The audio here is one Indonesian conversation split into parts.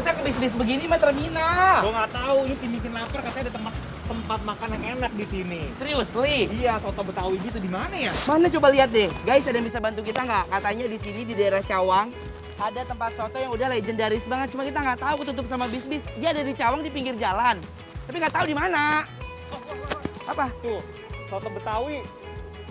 Masa ke bis-bis begini mah terminal? Gua nggak tahu, ini bikin lapar, katanya ada tempat makan yang enak di sini. Serius, beli? Iya, soto Betawi gitu, di mana ya? Mana coba lihat deh. Guys, ada yang bisa bantu kita nggak? Katanya di sini di daerah Cawang ada tempat soto yang udah legendaris banget. Cuma kita nggak tahu, ketutup sama bis-bis. Dia ada di Cawang di pinggir jalan. Tapi nggak tahu di mana. Apa? Tuh, soto Betawi.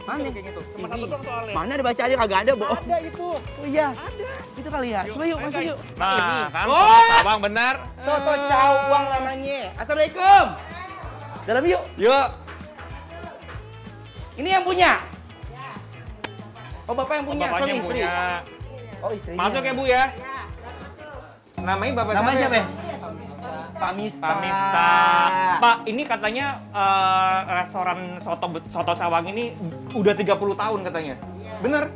Mana? Kayak gitu. Cuma satu doang soalnya. Mana ada bacaannya kagak ada, bohong. Ada itu. Oh iya. Ada. Itu kali ya. Coba yuk, masuk yuk. Nah, kan Oh! soto Cawang benar. Soto Cawang namanya. Assalamualaikum. Dalam yuk. Yuk. Ini yang punya? Oh, Bapak yang punya, Bapaknya suami istri. punya. Oh, istrinya. Masuk ya, Bu ya. Namanya Bapak Namanya siapa ya? ya? Pak Mista. Pak Mista. Pak, ini katanya restoran soto Cawang ini udah 30 tahun katanya. Bener?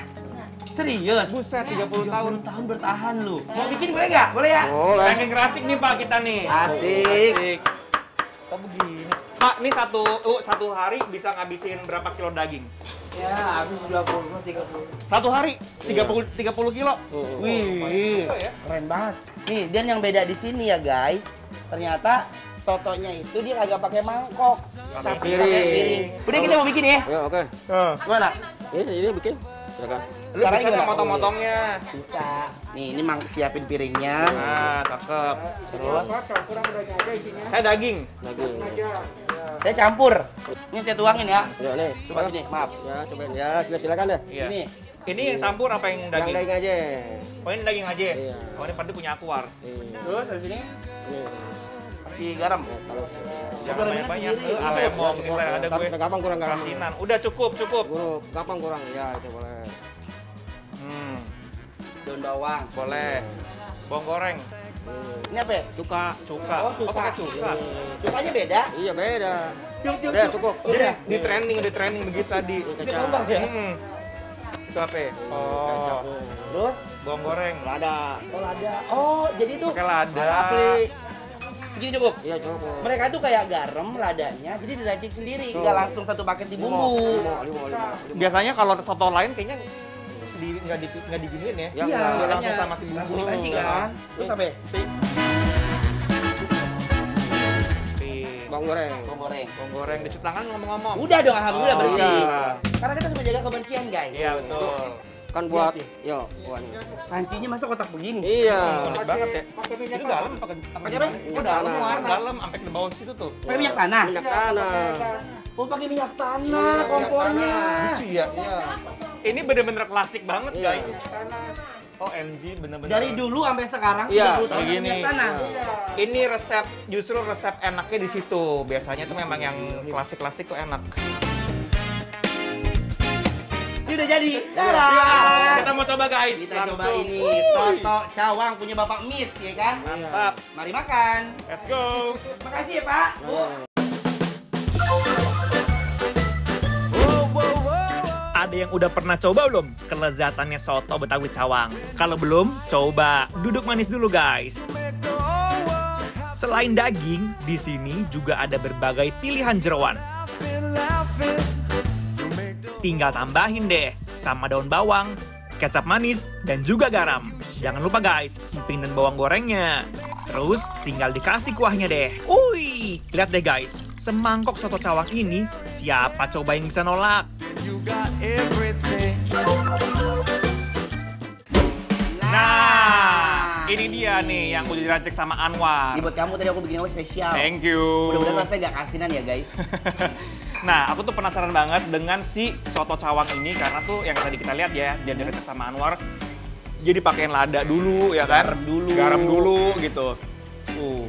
Serius? Buset, 30 tahun. Tahun bertahan lu. Mau bikin boleh nggak? Boleh ya? Boleh. Pengen ngeracik nih Pak kita nih. Asik. Kok begini? Pak, ini satu hari bisa ngabisin berapa kilo daging? Ya, habis 20, 30. Satu hari 30 kilo. Wih, ya? keren banget. Nih, dan yang beda di sini ya guys, ternyata sotonya itu dia kagak pakai mangkok, tapi piring. pakai piring. Udah kita mau bikin ya? Ya, oke. Gimana? Ini bikin. Silakan. Lu Caranya bisa gimana? motong-motongnya. Bisa. Nih, ini siapin piringnya. Nah, cakep. Terus Saya daging. Daging. saya campur. Ini saya tuangin ya. Ya, nih. Coba sini, maaf. Ya, cobain. Ya, silakan deh. Iya. Ini. Ini yang campur apa yang Yang daging? daging aja. Oh, ini daging aja. Iya. Oh, ini pasti punya akuar. Iya. Terus habis ini Ini. kasih garam. Ya, kalau Jangan gorengnya banyak-banyak. sendiri. Alemong, kita ada gue. gampang kurang garam. Kasinan. Udah cukup. Guru, gampang kurang. Ya, itu boleh. Daun bawang. Boleh. Bawang goreng. Ini apa ya? Cuka. Cuka. Oh, cuka. pakai cuka. Cukanya beda. Iya, beda. Cuk, cuk, Ya, cuk. cukup. Udah. Di training begitu tadi. Ini Ini kecap. lomba ya? Itu apa? Ya? Kecap. Oh, Terus bawang goreng. Lada. oh lada. Oh, jadi itu Pakai lada. Asli. segini cukup. Iya, cukup. Mereka tuh kayak garam ladanya, jadi diracik sendiri, Tuh. nggak langsung satu paket di bumbu. Lima. Biasanya kalau soto lain kayaknya nggak diginiin ya. Ya, Iya, enggak. langsung sama si bumbu. langsung diracik kan. Terus apa ya? Bawang goreng. Bawang goreng. Bawang goreng dicuci tangan ngomong-ngomong. Udah dong, alhamdulillah Oh, bersih. iya. Karena kita harus menjaga kebersihan, guys. Iya betul. Kan buat, Lihat yo, buat. Pancinya masa kotak begini? Iya. Unik banget ya. Pakai minyak Itu dalam apa? pakai Pakai apa? Oh, dalam luar, dalam sampai ke bawah situ tuh. Pakai minyak tanah. Minyak tanah. Oh, pakai minyak tanah kompornya. Lucu ya. Iya. Ini bener-bener klasik banget Iya. guys. OMG bener-bener. Dari dulu sampai sekarang Iya, 30 tahun kayak gini. minyak tanah. Ini justru resep enaknya di situ. Biasanya tuh memang yang klasik-klasik tuh enak. Ini udah jadi. Kita mau coba guys. Kita coba langsung. ini soto Cawang punya Bapak Mis, ya kan? Mantap. Mari makan. Let's go. Makasih ya, Pak. Bu. Ada yang udah pernah coba belum kelezatannya soto Betawi Cawang? Kalau belum, coba duduk manis dulu guys. Selain daging, di sini juga ada berbagai pilihan jeroan. Tinggal tambahin deh sama daun bawang, kecap manis, dan juga garam. Jangan lupa guys, emping dan bawang gorengnya. Terus tinggal dikasih kuahnya deh. Wih, lihat deh guys, semangkok soto Cawang ini siapa coba yang bisa nolak? Nah, ini dia nih yang udah diracik sama Anwar. Ini buat kamu tadi aku bikin apa spesial. Thank you. Mudah-mudahan rasanya gak kasinan ya, guys. Nah, aku tuh penasaran banget dengan si soto Cawang ini karena tuh yang tadi kita lihat ya, dia diracik sama Anwar. Jadi pakein lada dulu ya kan? Garam dulu gitu.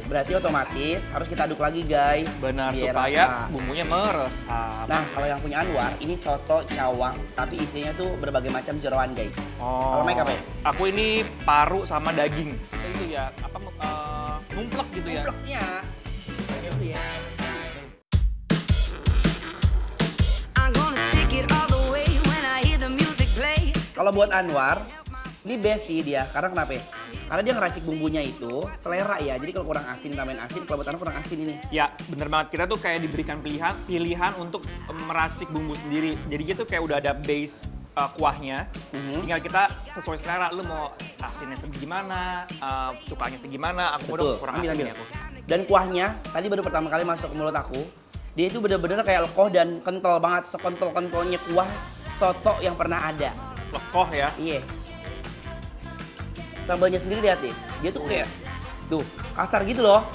Berarti otomatis harus kita aduk lagi, guys. Benar, biar supaya rata. bumbunya meresap. Nah, kalau yang punya Anwar, ini soto Cawang, tapi isinya tuh berbagai macam jeroan, guys. Oh. Kalau Mike apa ya? Aku ini paru sama daging. Itu ya, apa numplek gitu ya. Bloknya. Pakai dulu ya. Kalau buat Anwar, ini best sih dia. Karena kenapa ya? Karena dia ngeracik bumbunya itu selera ya. Jadi kalau kurang asin tambahin asin, kalau buat Anwar kurang asin ini. Ya, bener banget. Kita tuh kayak diberikan pilihan untuk meracik bumbu sendiri. Jadi gitu kayak udah ada base kuahnya. Tinggal kita sesuai selera. Lu mau asinnya segimana, cukanya segimana. Aku udah kurang asin ya aku. Dan kuahnya tadi baru pertama kali masuk ke mulut aku. Dia itu bener-bener kayak lekoh dan kental banget, sekontol-kontolnya kuah soto yang pernah ada. Lekoh ya. Iya. Sambalnya sendiri lihat deh. Dia tuh kayak tuh, kasar gitu loh.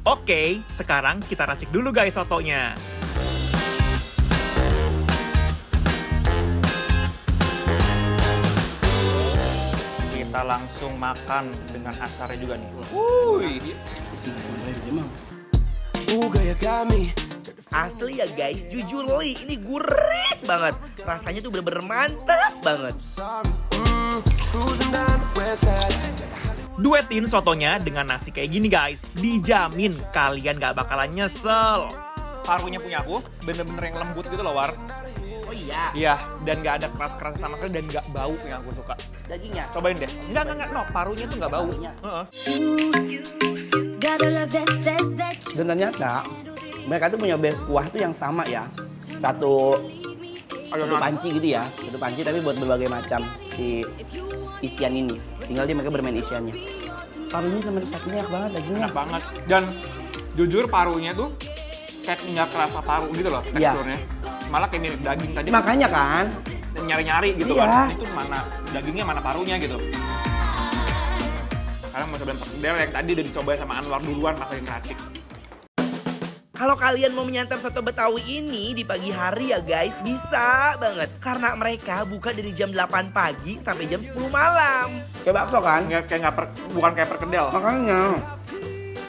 Oke, sekarang kita racik dulu guys sotonya. Kita langsung makan dengan acaranya juga nih. Wuih. Asli ya guys, jujur Li, ini gurih banget. Rasanya tuh bener-bener mantap banget. Duetin sotonya dengan nasi kayak gini guys. Dijamin kalian gak bakalan nyesel. Parunya punya aku, bener-bener yang lembut gitu loh, War. Oh iya. Iya, dan gak ada keras-keras sama sekali dan gak bau yang aku suka. Dagingnya. Cobain deh. Enggak, no, parunya tuh gak bau. Dan ternyata mereka tuh punya base kuah tuh yang sama ya. Satu panci gitu ya. Satu panci tapi buat berbagai macam si isian ini. Tinggal dia mereka bermain isiannya. Parunya sama satunya enak banget dagingnya. Enak banget. Dan jujur parunya tuh kayak nggak kerasa paru gitu loh teksturnya. Malah kayak mirip daging tadi. Makanya kan. Nyari-nyari gitu kan. Itu mana dagingnya, mana parunya gitu. Karena mau cobain perkedel yang tadi udah dicobain sama Anwar duluan pakai racik. Kalau kalian mau menyantap soto Betawi ini di pagi hari ya guys, bisa banget. Karena mereka buka dari jam 8 pagi sampai jam 10 malam. Kayak bakso kan? Bukan kayak perkedel. Makanya.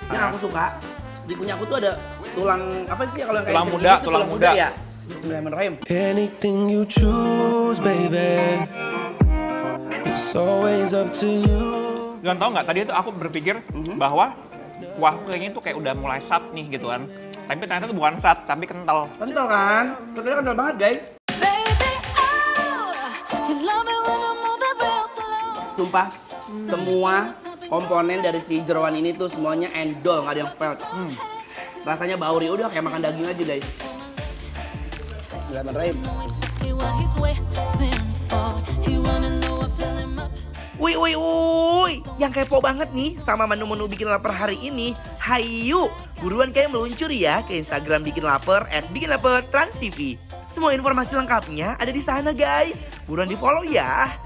Yang aku suka, di punya aku tuh ada tulang, apa sih kalau yang kayak tulang muda ya? Bismillahirrahmanirrahim. Anything you choose, baby. It's always up to you. Jangan tau nggak, tadi itu aku berpikir bahwa kuahku kayaknya tuh kayak udah mulai sat nih gitu kan. Tapi ternyata tuh bukan sat, tapi kental. Kental kan? Kentalnya kental banget guys. Sumpah, semua komponen dari si jeroan ini tuh semuanya endol, nggak ada yang failed. Rasanya bauri, udah kayak makan daging aja guys. Bismillahirrahmanirrahim. Wih, yang kepo banget nih sama menu-menu bikin lapar hari ini. Hayu, buruan kayak meluncur ya ke Instagram Bikin Lapar @bikinlaper_trans_tv. Semua informasi lengkapnya ada di sana guys. Buruan di follow ya.